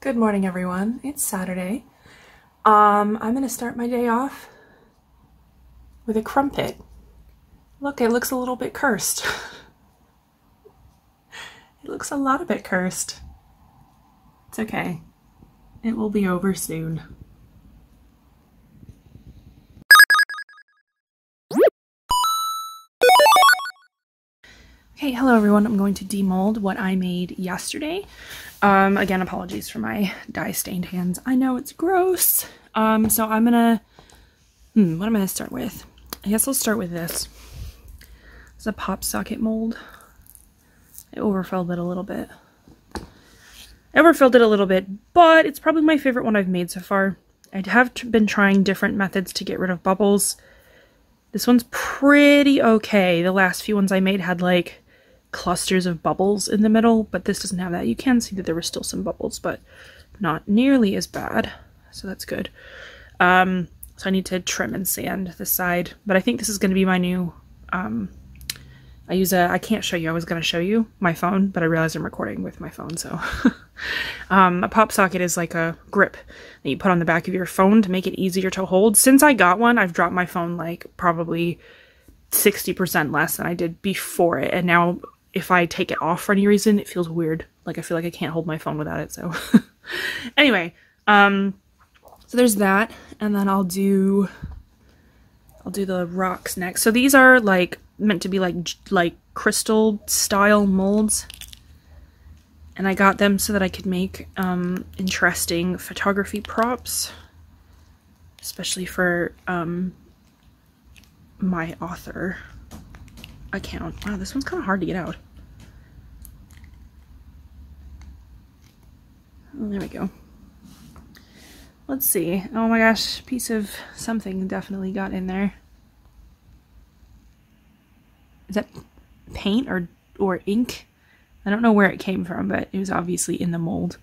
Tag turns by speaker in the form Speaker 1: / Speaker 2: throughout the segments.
Speaker 1: Good morning, everyone. It's Saturday. I'm gonna start my day off with a crumpet. Look, it looks a little bit cursed. It looks a lot of bit cursed. It's okay. It will be over soon. Okay, hello everyone. I'm going to demold what I made yesterday. Again, apologies for my dye-stained hands. I know it's gross. So I'm gonna, what am I gonna start with? I guess I'll start with this. It's a pop socket mold. I overfilled it a little bit. But it's probably my favorite one I've made so far. I have been trying different methods to get rid of bubbles. This one's pretty okay. The last few ones I made had like clusters of bubbles in the middle, but this doesn't have that. You can see that there were still some bubbles, but not nearly as bad. So that's good. So I need to trim and sand the side, but I think this is going to be my new, I can't show you. I was going to show you my phone, but I realized I'm recording with my phone. So a pop socket is like a grip that you put on the back of your phone to make it easier to hold. Since I got one, I've dropped my phone like probably 60% less than I did before it. And now if I take it off for any reason, it feels weird. Like I feel like I can't hold my phone without it. So anyway, so there's that. And then I'll do the rocks next. So these are like meant to be like crystal style molds. And I got them so that I could make interesting photography props, especially for my author account. Wow, this one's kind of hard to get out. Oh, there we go. Let's see. Oh my gosh, piece of something definitely got in there. Is that paint or ink? I don't know where it came from, but it was obviously in the mold.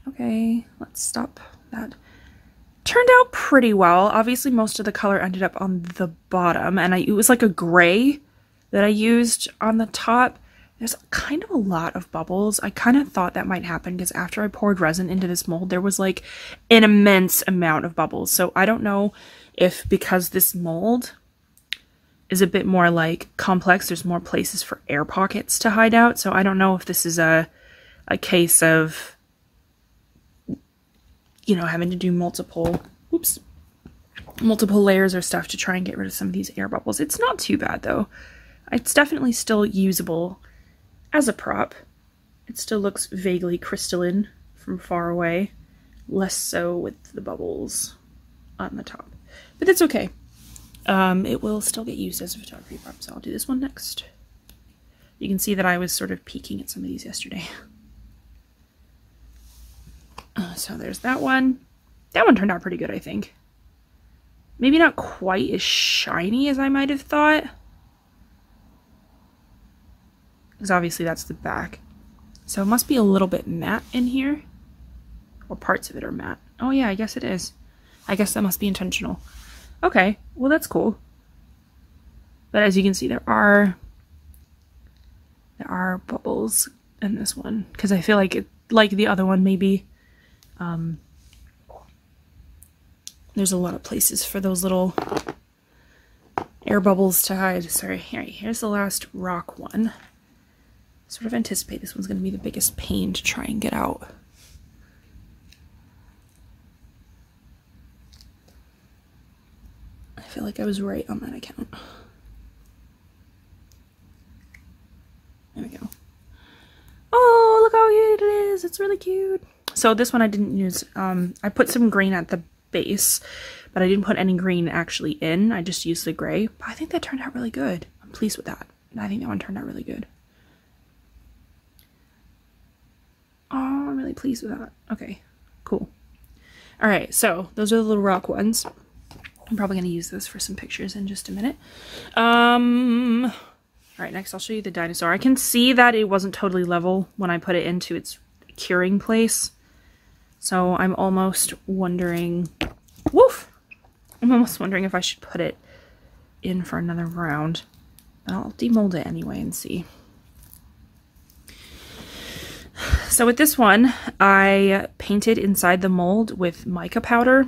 Speaker 1: Okay, let's stop that. Turned out pretty well. Obviously, most of the color ended up on the bottom, and it was like a gray that I used on the top. There's kind of a lot of bubbles. I kind of thought that might happen because after I poured resin into this mold, there was like an immense amount of bubbles. So I don't know if because this mold is a bit more like complex, there's more places for air pockets to hide out. So I don't know if this is a case of, you know, having to do multiple layers or stuff to try and get rid of some of these air bubbles. It's not too bad though. It's definitely still usable as a prop. It still looks vaguely crystalline from far away. Less so with the bubbles on the top. But that's okay. It will still get used as a photography prop, so I'll do this one next. You can see that I was sort of peeking at some of these yesterday. So there's that one. That one turned out pretty good, I think. Maybe not quite as shiny as I might have thought. Because obviously that's the back. So it must be a little bit matte in here. Or parts of it are matte. Oh yeah, I guess it is. I guess that must be intentional. Okay, well that's cool. But as you can see, there are bubbles in this one. Because I feel like like the other one, maybe there's a lot of places for those little air bubbles to hide. Sorry, here's the last rock one. Sort of anticipate this one's going to be the biggest pain to try and get out. I feel like I was right on that account. There we go. Oh, look how cute it is. It's really cute. So this one I didn't use, I put some green at the base, but I didn't put any green actually in. I just used the gray. But I think that turned out really good. I'm pleased with that. I think that one turned out really good. Oh, I'm really pleased with that. Okay, cool. All right, so those are the little rock ones. I'm probably going to use this for some pictures in just a minute. All right, next I'll show you the dinosaur. I can see that it wasn't totally level when I put it into its curing place. So I'm almost wondering, I'm almost wondering if I should put it in for another round. But I'll demold it anyway and see. So with this one, I painted inside the mold with mica powder,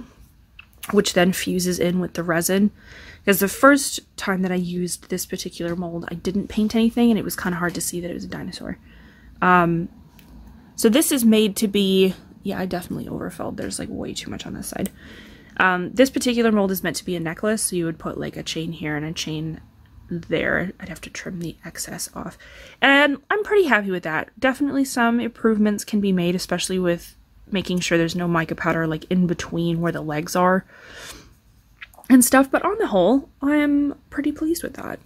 Speaker 1: which then fuses in with the resin. Because the first time that I used this particular mold, I didn't paint anything, and it was kind of hard to see that it was a dinosaur. So this is made to be, yeah, I definitely overfilled. There's like way too much on this side. This particular mold is meant to be a necklace, so you would put like a chain here and a chain there. I'd have to trim the excess off. And I'm pretty happy with that. Definitely some improvements can be made, especially with making sure there's no mica powder like in between where the legs are and stuff, but on the whole, I am pretty pleased with that.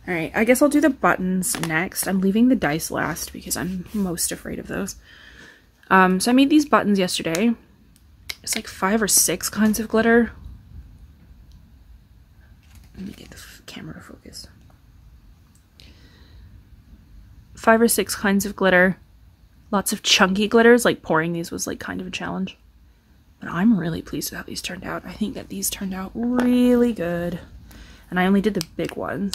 Speaker 1: Alright, I guess I'll do the buttons next. I'm leaving the dice last because I'm most afraid of those. So I made these buttons yesterday. It's like 5 or 6 kinds of glitter. Let me get the camera to focus. 5 or 6 kinds of glitter. Lots of chunky glitters, like pouring these was like kind of a challenge. But I'm really pleased with how these turned out. I think that these turned out really good. And I only did the big ones.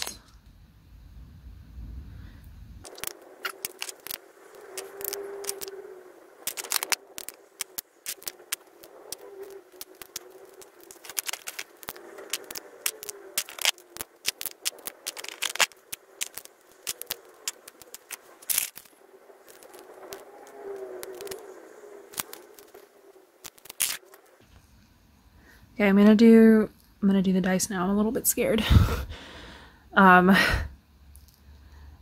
Speaker 1: Okay, I'm gonna do the dice now. I'm a little bit scared.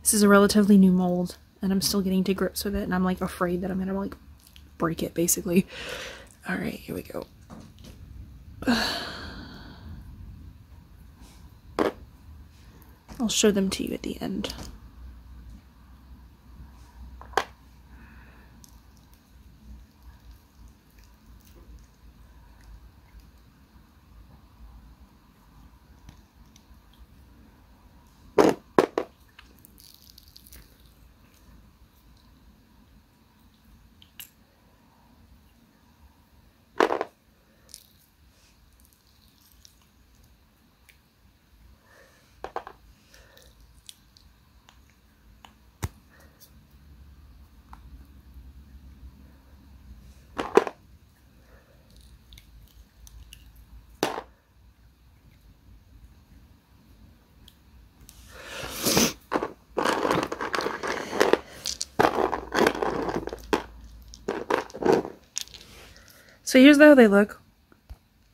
Speaker 1: This is a relatively new mold, and I'm still getting to grips with it, and I'm like afraid that I'm gonna like break it basically. All right, here we go. I'll show them to you at the end. So here's how they look.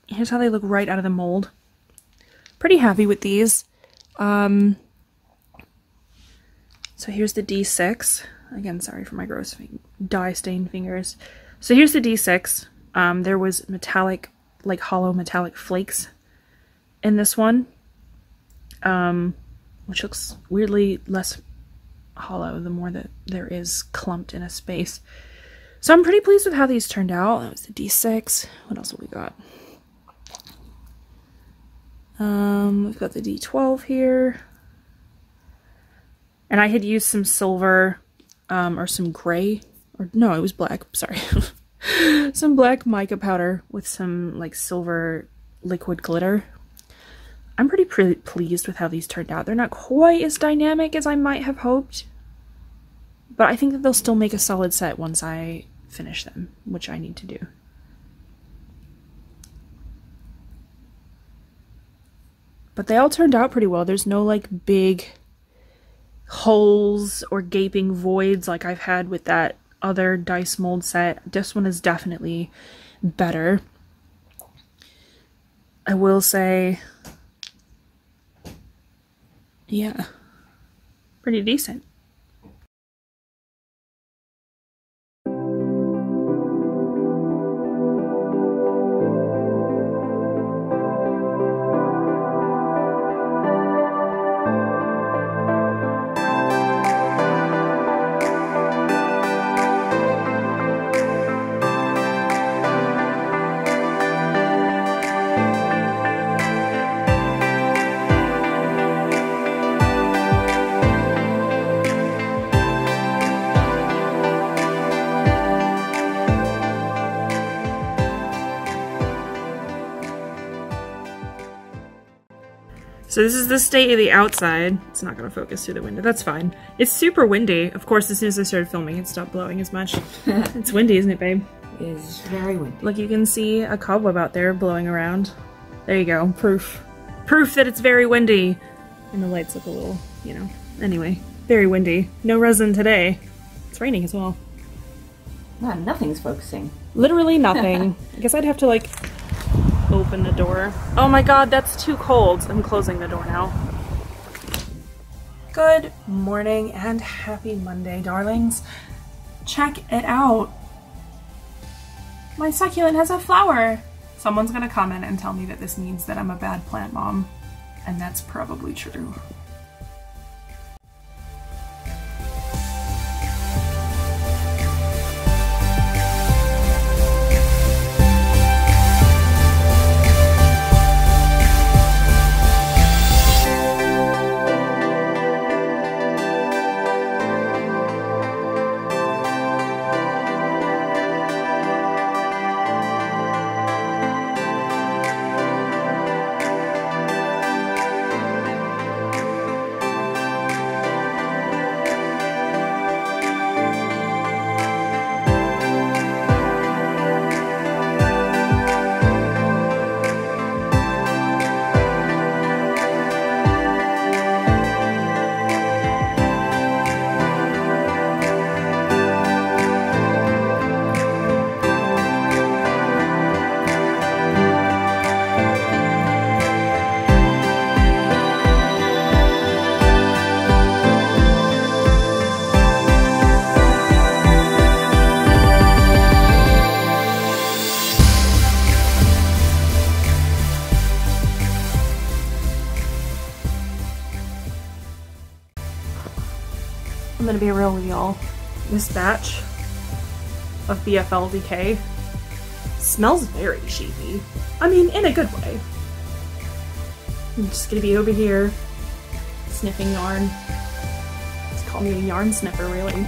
Speaker 1: Here's how they look right out of the mold. Pretty happy with these. So here's the D6. Again, sorry for my gross dye-stained fingers. So here's the D6. There was metallic, like hollow metallic flakes in this one, which looks weirdly less hollow the more that there is clumped in a space. So I'm pretty pleased with how these turned out. That was the D6. What else have we got? We've got the D12 here. And I had used some silver, or some gray, or no, it was black, sorry. Some black mica powder with some like silver liquid glitter. I'm pretty pleased with how these turned out. They're not quite as dynamic as I might have hoped, but I think that they'll still make a solid set once I finish them, which I need to do. But they all turned out pretty well. There's no like big holes or gaping voids like I've had with that other dice mold set. This one is definitely better. I will say, yeah, pretty decent. So this is the state of the outside. It's not gonna focus through the window, that's fine. It's super windy. Of course, as soon as I started filming, it stopped blowing as much. It's windy, isn't it, babe?
Speaker 2: It is very windy.
Speaker 1: Look, you can see a cobweb out there blowing around. There you go, proof. Proof that it's very windy. And the lights look a little, you know, anyway. Very windy. No resin today. It's raining as well.
Speaker 2: Wow, nothing's focusing.
Speaker 1: Literally nothing. I guess I'd have to, like, open the door. Oh my god, that's too cold. I'm closing the door now. Good morning and happy Monday, darlings. Check it out. My succulent has a flower. Someone's gonna comment and tell me that this means that I'm a bad plant mom. And that's probably true. I'm gonna be real with y'all. This batch of BFLVK smells very sheepy. I mean, in a good way. I'm just gonna be over here sniffing yarn. Just call me a yarn sniffer, really.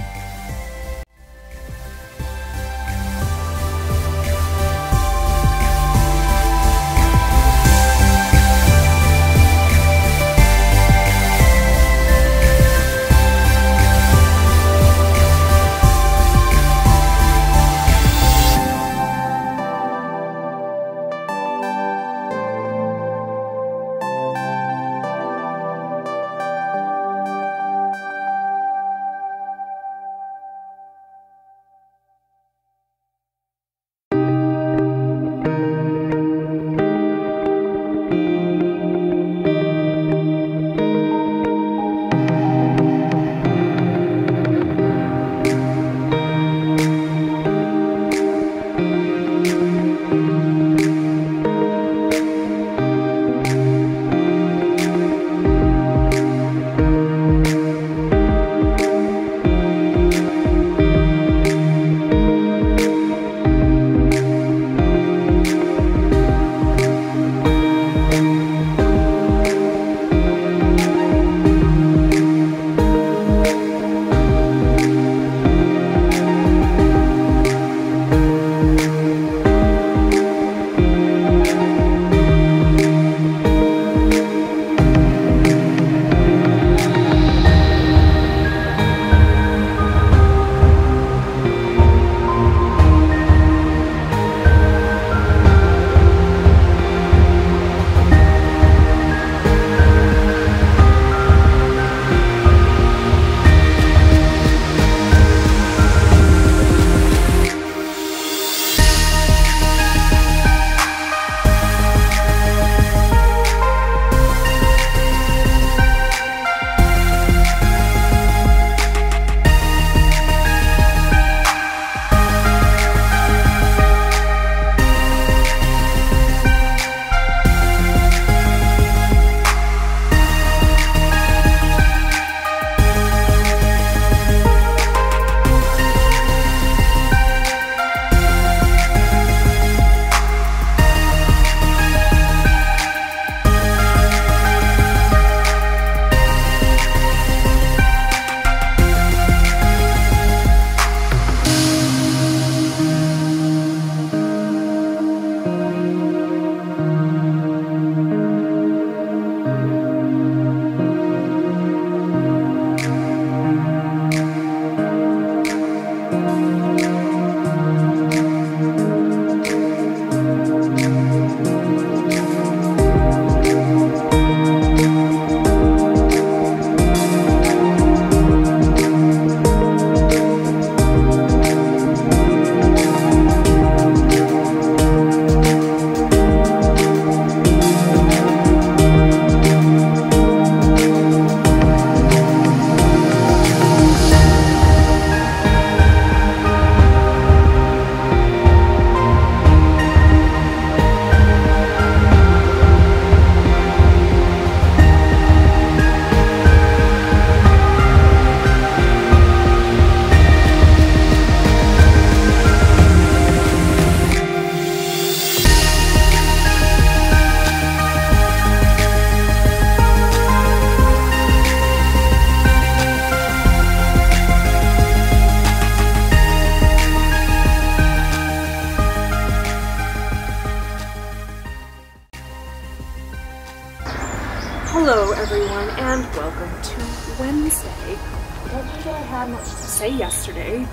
Speaker 1: to Wednesday. I don't know that I had much to say yesterday,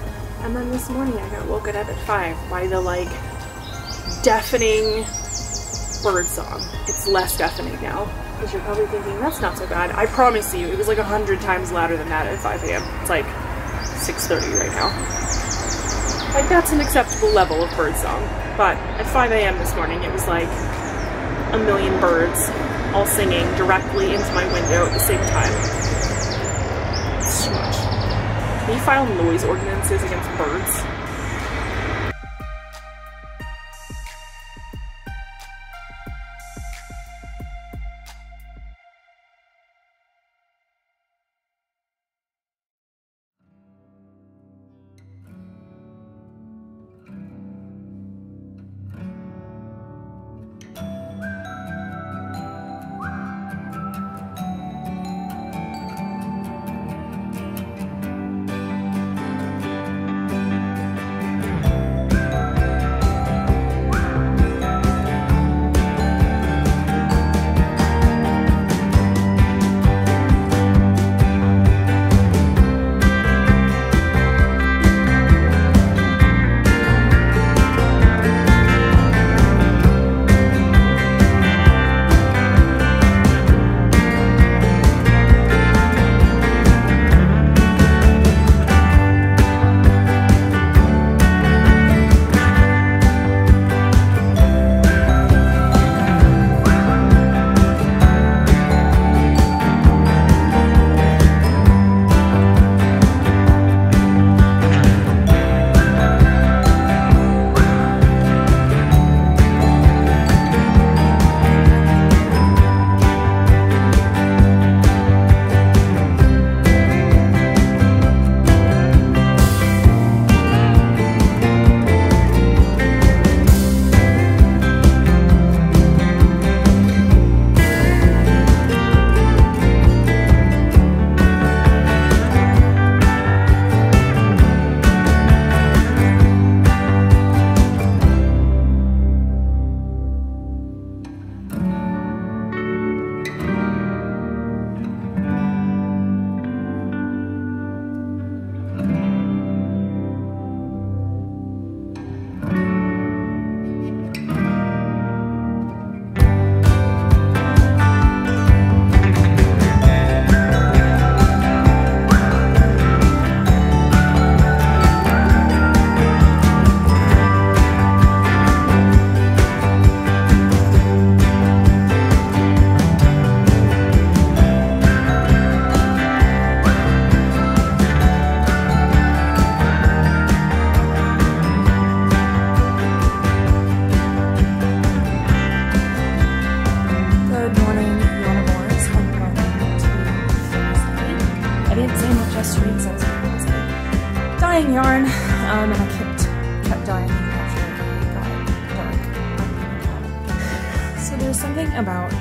Speaker 1: and then this morning I got woken up at 5 by the like deafening bird song. It's less deafening now, because you're probably thinking that's not so bad. I promise you, it was like 100 times louder than that at 5 a.m. It's like 6:30 right now. Like that's an acceptable level of bird song, but at 5 a.m. this morning it was like a million birds all singing directly into my window at the same time. It's too much. Can you file noise ordinances against birds? Yarn, and I kept dying after it got dark. So there's something about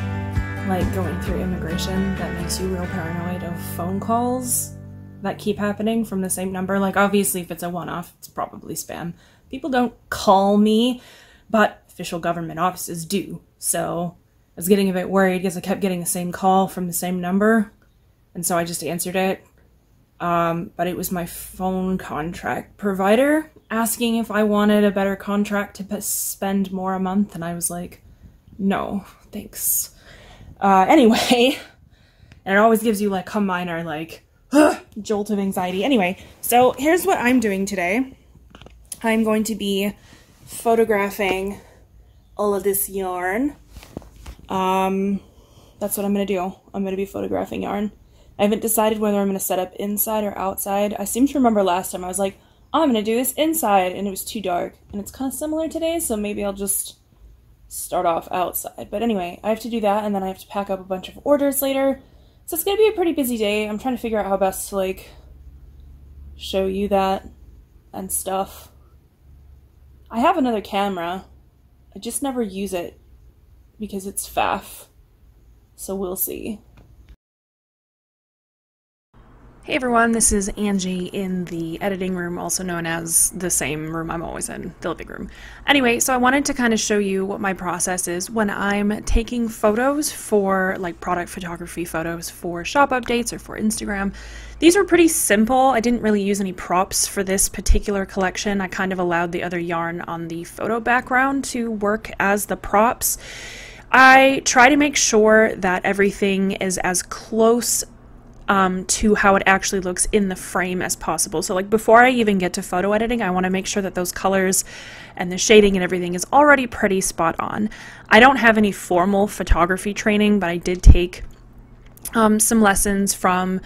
Speaker 1: like going through immigration that makes you real paranoid of phone calls that keep happening from the same number. Like obviously if it's a one-off, it's probably spam. People don't call me, but official government offices do. So I was getting a bit worried because I kept getting the same call from the same number, and so I just answered it. But it was my phone contract provider asking if I wanted a better contract to spend more a month, and I was like, no, thanks. Anyway, and it always gives you like a minor like jolt of anxiety. Anyway, so here's what I'm doing today. I'm going to be photographing all of this yarn. That's what I'm gonna do. I'm gonna be photographing yarn. I haven't decided whether I'm going to set up inside or outside. I seem to remember last time I was like, oh, I'm going to do this inside, and it was too dark. And it's kind of similar today, so maybe I'll just start off outside. But anyway, I have to do that, and then I have to pack up a bunch of orders later. So it's going to be a pretty busy day. I'm trying to figure out how best to, like, show you that and stuff. I have another camera. I just never use it because it's faff. So we'll see. Hey everyone, this is Angie in the editing room, also known as the same room I'm always in, the living room. Anyway, so I wanted to kind of show you what my process is when I'm taking photos for like product photography photos for shop updates or for Instagram. These are pretty simple. I didn't really use any props for this particular collection. I kind of allowed the other yarn on the photo background to work as the props. I try to make sure that everything is as close to how it actually looks in the frame as possible. So like before I even get to photo editing, I want to make sure that those colors and the shading and everything is already pretty spot on. I don't have any formal photography training, but I did take some lessons from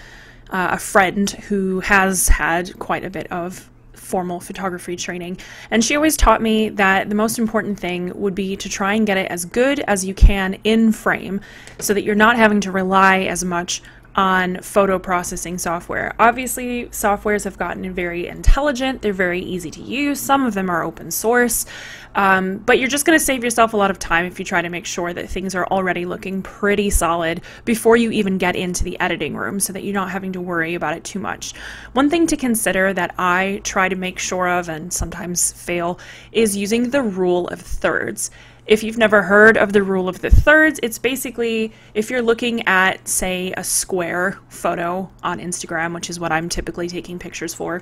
Speaker 1: a friend who has had quite a bit of formal photography training, and she always taught me that the most important thing would be to try and get it as good as you can in frame so that you're not having to rely as much on photo processing software. Obviously, softwares have gotten very intelligent, they're very easy to use, some of them are open source, but you're just going to save yourself a lot of time if you try to make sure that things are already looking pretty solid before you even get into the editing room so that you're not having to worry about it too much. One thing to consider that I try to make sure of and sometimes fail is using the rule of thirds. If you've never heard of the rule of the thirds, it's basically if you're looking at, say, a square photo on Instagram, which is what I'm typically taking pictures for,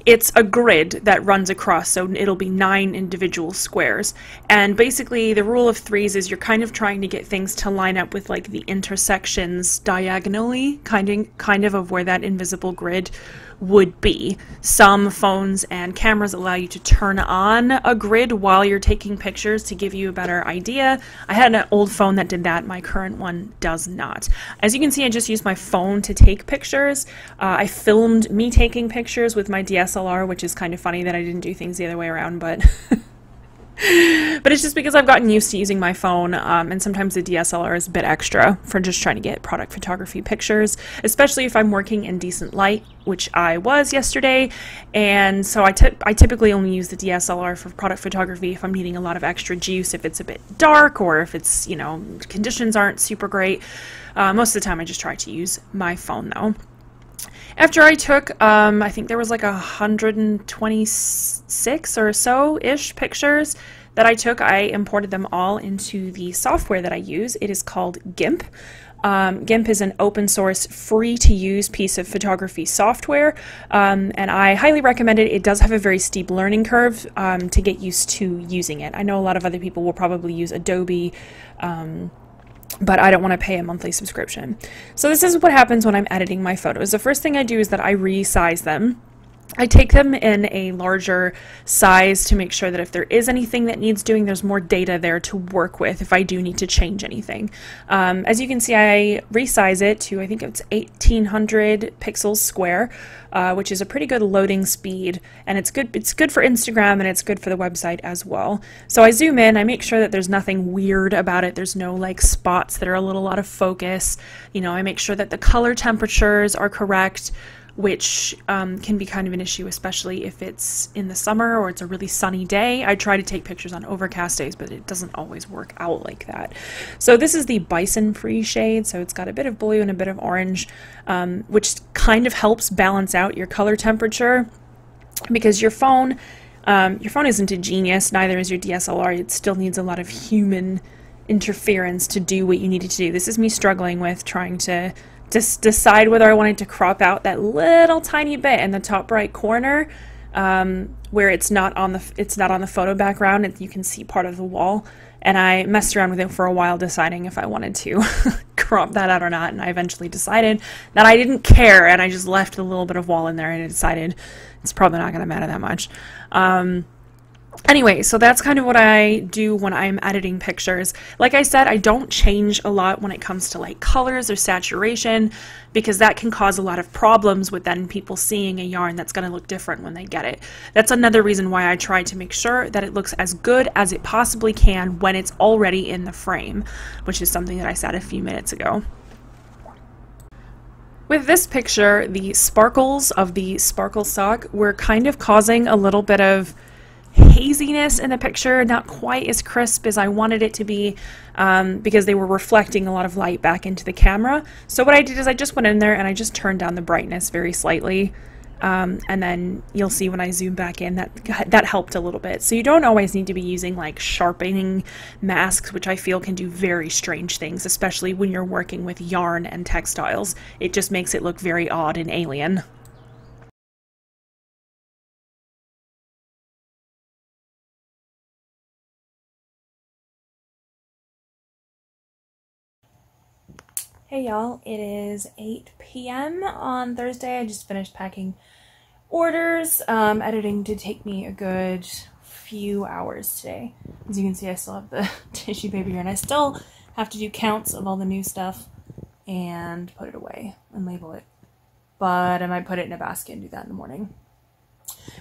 Speaker 1: it's a grid that runs across, so it'll be 9 individual squares. And basically the rule of threes is you're kind of trying to get things to line up with like the intersections diagonally, kind of where that invisible grid would be. Some phones and cameras allow you to turn on a grid while you're taking pictures to give you a better idea. I had an old phone that did that. My current one does not. As you can see, I just used my phone to take pictures. I filmed me taking pictures with my DSLR, which is kind of funny that I didn't do things the other way around, but but it's just because I've gotten used to using my phone, and sometimes the DSLR is a bit extra for just trying to get product photography pictures, especially if I'm working in decent light, which I was yesterday. And so I typically only use the DSLR for product photography if I'm needing a lot of extra juice, if it's a bit dark or if it's, you know, conditions aren't super great. Most of the time I just try to use my phone though. After I took, I think there was like 126 or so-ish pictures that I took. I imported them all into the software that I use. It is called GIMP. GIMP is an open source, free to use piece of photography software, and I highly recommend it. It does have a very steep learning curve to get used to using it. I know a lot of other people will probably use Adobe, but I don't want to pay a monthly subscription. So this is what happens when I'm editing my photos. The first thing I do is that I resize them. I take them in a larger size to make sure that if there is anything that needs doing, there's more data there to work with if I do need to change anything. As you can see, I resize it to, I think it's 1800 pixels square, which is a pretty good loading speed, and it's good for Instagram and it's good for the website as well. So I zoom in, I make sure that there's nothing weird about it. There's no like spots that are a little out of focus. You know, I make sure that the color temperatures are correct, which can be kind of an issue, especially if it's in the summer or it's a really sunny day. I try to take pictures on overcast days, but it doesn't always work out like that. So this is the bison free shade, so it's got a bit of blue and a bit of orange, which kind of helps balance out your color temperature, because your phone isn't a genius, neither is your DSLR. It still needs a lot of human interference to do what you need it to do. This is me struggling with trying to just decide whether I wanted to crop out that little tiny bit in the top right corner, where it's not on the photo background, and you can see part of the wall. And I messed around with it for a while, deciding if I wanted to crop that out or not. And I eventually decided that I didn't care, and I just left a little bit of wall in there, and I decided it's probably not going to matter that much. Anyway, so that's kind of what I do when I'm editing pictures. Like I said, I don't change a lot when it comes to like colors or saturation, because that can cause a lot of problems with then people seeing a yarn that's going to look different when they get it. That's another reason why I try to make sure that it looks as good as it possibly can when it's already in the frame, which is something that I said a few minutes ago. With this picture, the sparkles of the sparkle sock were kind of causing a little bit of haziness in the picture, not quite as crisp as I wanted it to be, because they were reflecting a lot of light back into the camera. So what I did is I just went in there and I just turned down the brightness very slightly. And then you'll see when I zoom back in that helped a little bit. So you don't always need to be using like sharpening masks, which I feel can do very strange things, especially when you're working with yarn and textiles. It just makes it look very odd and alien. Hey y'all, it is 8 p.m. on Thursday. I just finished packing orders. Editing did take me a good few hours today. As you can see, I still have the tissue paper here, and I still have to do counts of all the new stuff and put it away and label it. But I might put it in a basket and do that in the morning.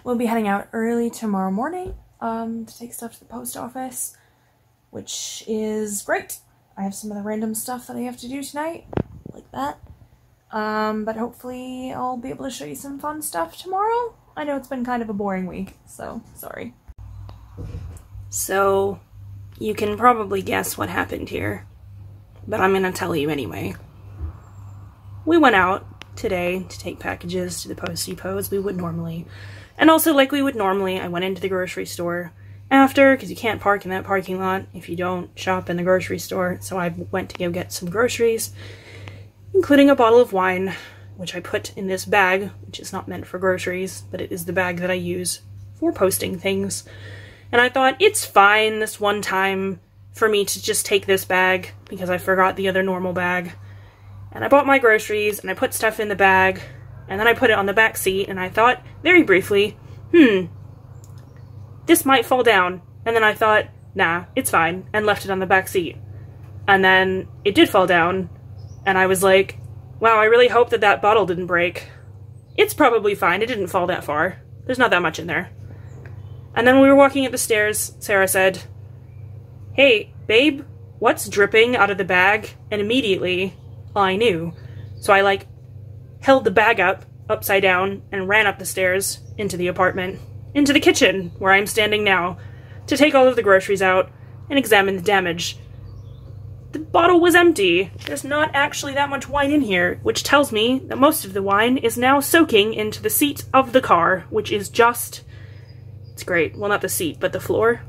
Speaker 1: We'll be heading out early tomorrow morning to take stuff to the post office, which is great. I have some of the random stuff that I have to do tonight, like that. But hopefully I'll be able to show you some fun stuff tomorrow. I know it's been kind of a boring week, so sorry. So, you can probably guess what happened here, but I'm gonna tell you anyway. We went out today to take packages to the Post Depot as we would normally. And also, like we would normally, I went into the grocery store after, because you can't park in that parking lot if you don't shop in the grocery store. So I went to go get some groceries, including a bottle of wine, which I put in this bag, which is not meant for groceries, but it is the bag that I use for posting things. And I thought, it's fine this one time for me to just take this bag, because I forgot the other normal bag. And I bought my groceries, and I put stuff in the bag, and then I put it on the back seat, and I thought, very briefly, this might fall down. And then I thought, nah, it's fine, and left it on the back seat. And then it did fall down, and I was like, wow, I really hope that that bottle didn't break. It's probably fine, it didn't fall that far. There's not that much in there. And then when we were walking up the stairs, Sarah said, hey, babe, what's dripping out of the bag? And immediately, I knew. So I, like, held the bag up, upside down, and ran up the stairs into the apartment, into the kitchen, where I'm standing now, to take all of the groceries out and examine the damage. The bottle was empty. There's not actually that much wine in here, which tells me that most of the wine is now soaking into the seat of the car, which is just... it's great. Well, not the seat, but the floor.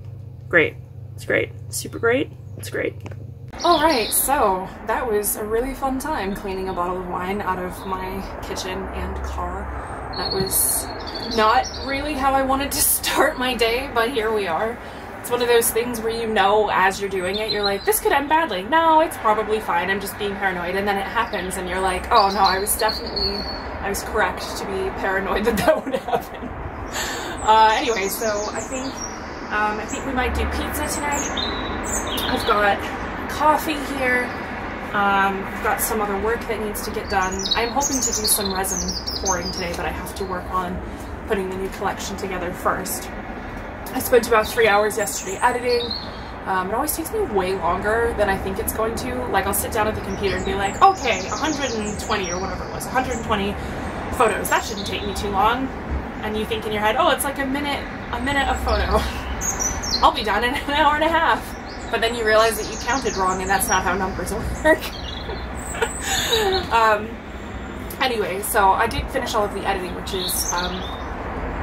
Speaker 1: Great. It's great. Super great. It's great. Alright, so that was a really fun time cleaning a bottle of wine out of my kitchen and car. That was not really how I wanted to start my day, but here we are. It's one of those things where you know as you're doing it, you're like, this could end badly. No, it's probably fine, I'm just being paranoid. And then it happens and you're like, oh no, I was correct to be paranoid that that would happen. Anyway, so I think we might do pizza tonight. I've got coffee here. I've got some other work that needs to get done. I'm hoping to do some resin pouring today, but I have to work on putting the new collection together first. I spent about 3 hours yesterday editing. It always takes me way longer than I think it's going to. Like, I'll sit down at the computer and be like, okay, 120 or whatever it was, 120 photos. That shouldn't take me too long. And you think in your head, oh, it's like a minute a photo. I'll be done in an hour and a half. But then you realize that you counted wrong, and that's not how numbers work. Anyway, so I did finish all of the editing, which is,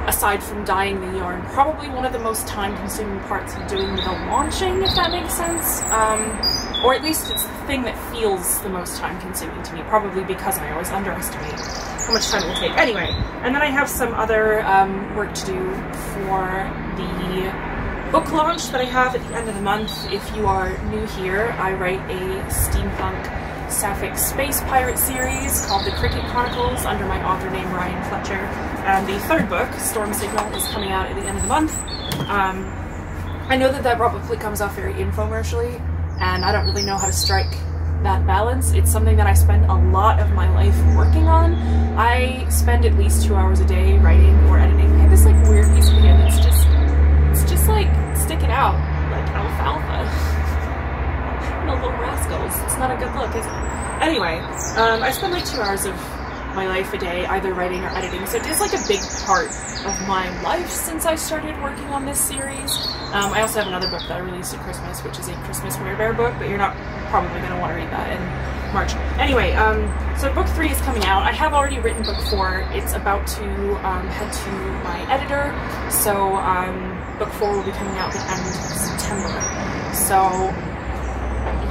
Speaker 1: aside from dyeing the yarn, probably one of the most time-consuming parts of doing the launching, if that makes sense. Or at least it's the thing that feels the most time-consuming to me, probably because I always underestimate how much time it will take. Anyway, and then I have some other work to do for the book launch that I have at the end of the month. If you are new here, I write a steampunk sapphic space pirate series called The Cricket Chronicles under my author name Ryan Fletcher. And the third book, Storm Signal, is coming out at the end of the month. I know that probably comes off very infomercially, and I don't really know how to strike that balance. It's something that I spend a lot of my life working on. I spend at least 2 hours a day writing or editing. I have this like weird piece of hand that's just like sticking out like alfalfa. No, little rascals. It's not a good look, is it? Anyway, I spend like 2 hours of my life a day, either writing or editing. So it is like a big part of my life since I started working on this series. I also have another book that I released at Christmas, which is a Christmas Weird Bear book, but you're not probably going to want to read that in March. Anyway, so book 3 is coming out. I have already written book 4. It's about to head to my editor, so book 4 will be coming out the end of September. So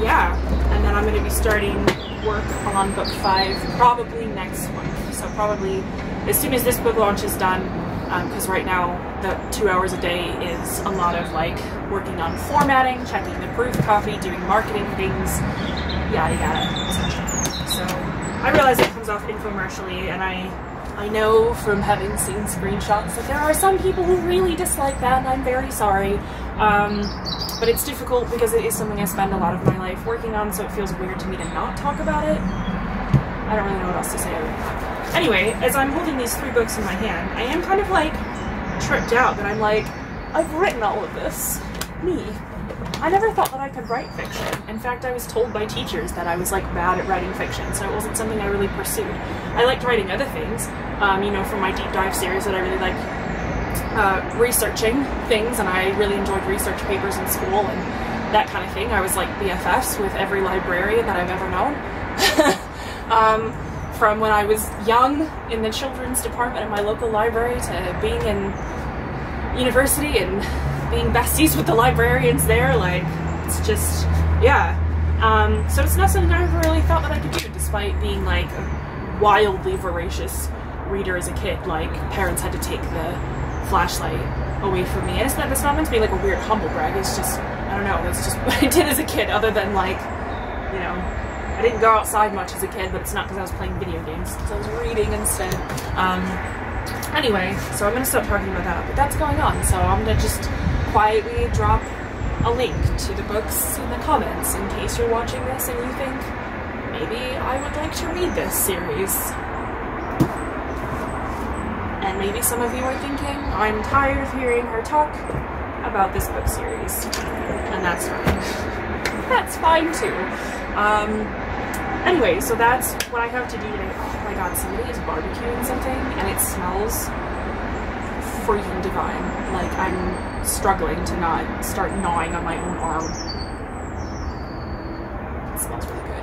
Speaker 1: yeah, and then I'm going to be starting work on book 5 probably next month. So probably as soon as this book launch is done, because right now the 2 hours a day is a lot of like working on formatting, checking the proof copy, doing marketing things, yada yada. So I realize it comes off infomercially, and I know from having seen screenshots that there are some people who really dislike that, and I'm very sorry. But it's difficult because it is something I spend a lot of my life working on, so it feels weird to me to not talk about it. I don't really know what else to say other than that. Anyway, as I'm holding these 3 books in my hand, I am kind of like tripped out that I'm like, I've written all of this. Me. I never thought that I could write fiction. In fact, I was told by teachers that I was like bad at writing fiction, so it wasn't something I really pursued. I liked writing other things, you know, from my deep dive series that I really like researching things, and I really enjoyed research papers in school and that kind of thing. I was like BFFs with every librarian that I've ever known. From when I was young in the children's department at my local library to being in university and being besties with the librarians there, like, it's just, yeah. So it's not something I ever really thought that I could do, despite being like a wildly voracious reader as a kid. Like, parents had to take the flashlight away from me, and that's not meant to be like a weird humble brag, it's just, I don't know, that's just what I did as a kid, other than like, you know, I didn't go outside much as a kid, but it's not because I was playing video games, because I was reading instead. Anyway, so I'm going to stop talking about that, but that's going on, so I'm going to just quietly drop a link to the books in the comments in case you're watching this and you think, maybe I would like to read this series. And maybe some of you are thinking, I'm tired of hearing her talk about this book series, and that's fine. That's fine too. Anyway, so that's what I have to do today. Oh my god, somebody is barbecuing something, and it smells freaking divine. Like, I'm struggling to not start gnawing on my own arm. It smells really good.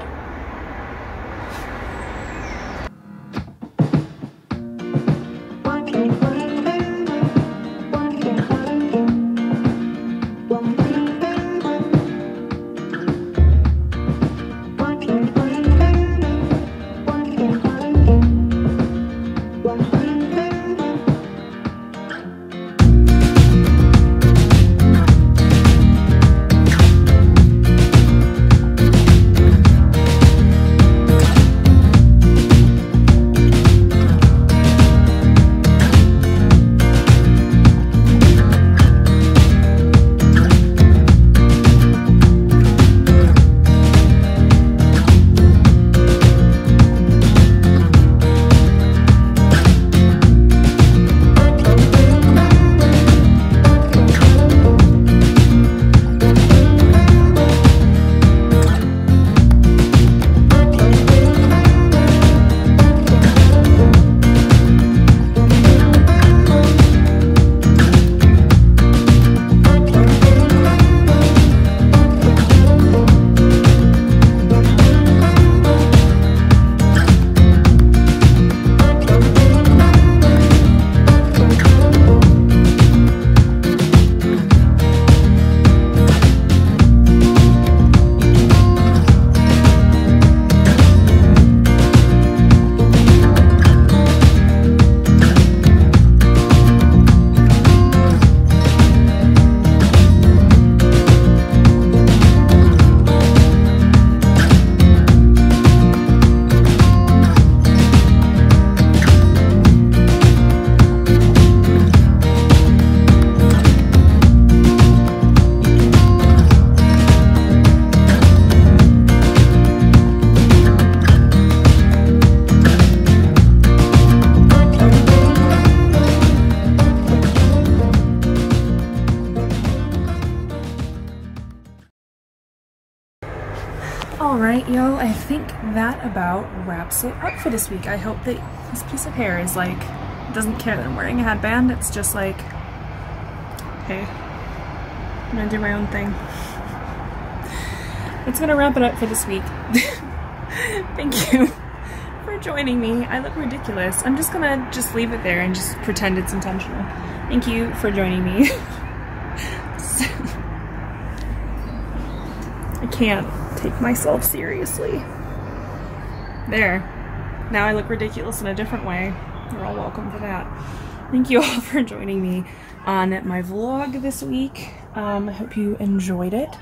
Speaker 1: Alright, y'all, I think that about wraps it up for this week. I hope that this piece of hair is like, doesn't care that I'm wearing a headband. It's just like, hey, I'm gonna do my own thing. That's gonna wrap it up for this week. Thank you for joining me. I look ridiculous. I'm just gonna leave it there and just pretend it's intentional. Thank you for joining me. I can't take myself seriously. There. Now I look ridiculous in a different way. You're all welcome for that. Thank you all for joining me on my vlog this week. I hope you enjoyed it.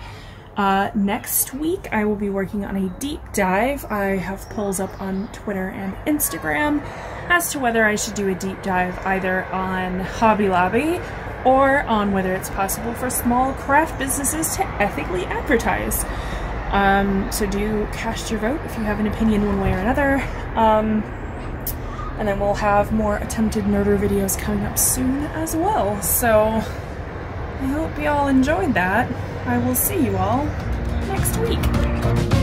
Speaker 1: Next week I will be working on a deep dive. I have polls up on Twitter and Instagram as to whether I should do a deep dive either on Hobby Lobby or on whether it's possible for small craft businesses to ethically advertise. So do cast your vote if you have an opinion one way or another. And then we'll have more attempted murder videos coming up soon as well. So I hope you all enjoyed that. I will see you all next week.